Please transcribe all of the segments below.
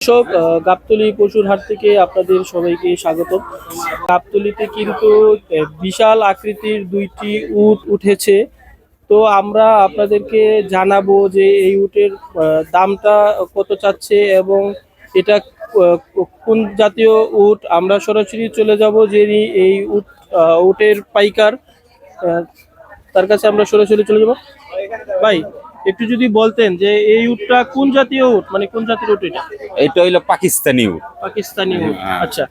দর্শক, গাবতলী পশুর হাট থেকে আপনাদের সবাইকে স্বাগত। গাবতলীতে কিন্তু বিশাল আকৃতির দুইটি উট উঠেছে। তো আমরা আপনাদেরকে জানাবো যে এই উটের দামটা কত চাচ্ছে এবং এটা কোন জাতীয় উট। আমরা সরাসরি চলে যাব যিনি এই উটের পাইকার, আহ, তার কাছে আমরা সরাসরি চলে যাব। ভাই, একটু যদি বলতেন যে এই উটটা কোন জাতীয় উট, মানে কোন জাতীয় উট এটা? এটা হইলো পাকিস্তানি উট। পাকিস্তানি উট। হ্যাঁ। আচ্ছা,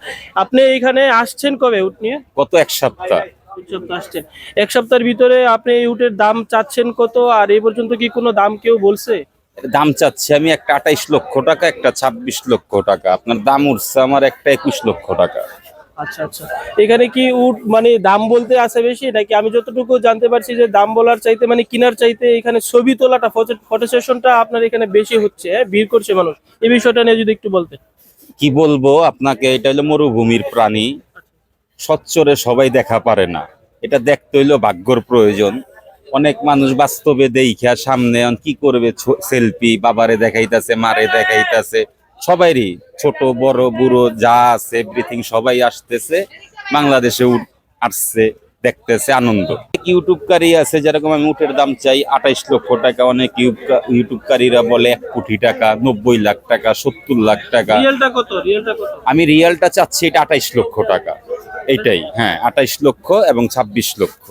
আপনি এখানে আসছেন কবে উট নিয়ে? গত এক সপ্তাহ। এক সপ্তাহ আসছেন। এক সপ্তাহের ভিতরে আপনি এই উটের দাম চাচ্ছেন কত, আর এই পর্যন্ত কি কোনো দাম কেউ বলছে? দাম চাচ্ছি আমি একটা 28 লক্ষ টাকা, একটা 26 লক্ষ টাকা। আপনার দাম উঠছে আমার একটা 21 লক্ষ টাকা। আচ্ছা আচ্ছা, এখানে কি উট মানে দাম বলতে আছে বেশি, নাকি আমি যতটুকু জানতে পারছি যে দাম বলার চাইতে মানে কেনার চাইতে এখানে ছবি তোলাটা, ফটো সেশনটা আপনার এখানে বেশি হচ্ছে, ভিড় করছে মানুষ? এই বিষয়টা নিয়ে যদি একটু বলতেন। কি বলবো আপনাকে, এটা হলো মরুভূমির প্রাণী, সচ্চরে সবাই দেখা পারে না। এটা দেখতে হইলো ভাগ্যর প্রয়োজন। অনেক মানুষ বাস্তবে দেইখা সামনে কি করবে, সেলফি বাবারে দেখাইতাছে, মারে দেখাইতাছে, সবাইরই ছোট বড় বুড়ো যা আছে এভরিথিং সবাই আসতেছে বাংলাদেশে আসছে, দেখতেছে আনন্দ। ইউটিউবকারী আছে, যেরকম আমি উটের দাম চাই 28 লক্ষ টাকা, অনেক ইউটিউবকারীরা বলে 1 কোটি টাকা, 90 লাখ টাকা, 70 লাখ টাকা। রিয়েলটা কত? আমি রিয়েলটা চাচ্ছি এটা 28 লক্ষ টাকা। এইটাই, হ্যাঁ, 28 লক্ষ এবং 26 লক্ষ।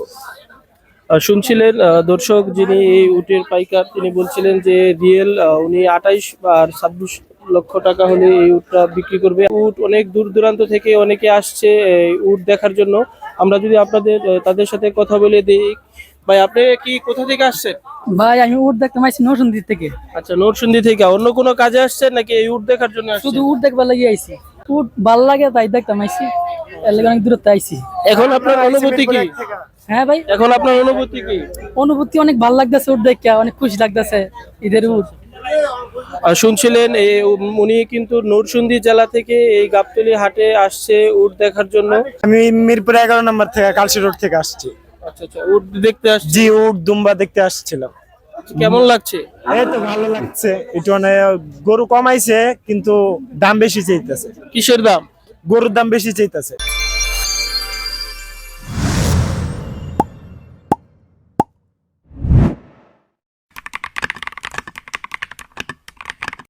শুনছিলেন দর্শক, যিনি এই উটের পাইকার, তিনি বলছিলেন যে রিয়েল উনি 28 আর 26 লক্ষ টাকা হলে এই উটটা বিক্রি করবে। উট অনেক দূর দূরান্ত থেকে অনেকে আসছে এই উট দেখার জন্য। আমরা যদি আপনাদের তাদের সাথে কথা বলে দিই। ভাই, আপনি কি কোথা থেকে আসছেন? ভাই আমি উট দেখতে মাইছি নরসিংদী থেকে। আচ্ছা, নরসিংদী থেকে। অন্য কোনো কাজে আসছেন নাকি এই উট দেখার জন্য আসছেন? শুধু উট দেখবার লাগি আইছি, উট ভাল লাগে তাই দেখতে মাইছি, এর লাগে অনেক দূরত্বে আইছি। এখন আপনার অনুভূতি কি? হ্যাঁ ভাই, এখন আপনার অনুভূতি কি? অনুভূতি অনেক ভাল লাগতেছে, উট দেখে অনেক খুশি লাগতেছে। ঈদের উট শুনছিলেন উনি কিন্তু নরসিংদী জেলা থেকে এই গাবতলী হাটে আসছে উট দেখার জন্য। আমি মিরপুর 11 নম্বর থেকে কালসি রোড থেকে আসছি। আচ্ছা আচ্ছা, উট দেখতে আসছি। জি, উট দুম্বা দেখতে আসছিলাম। কেমন লাগছে? এই তো ভালো লাগছে। একটু মানে গরু কমাইছে কিন্তু দাম বেশি চাইতেছে। কিসের দাম? গরুর দাম বেশি চাইতেছে।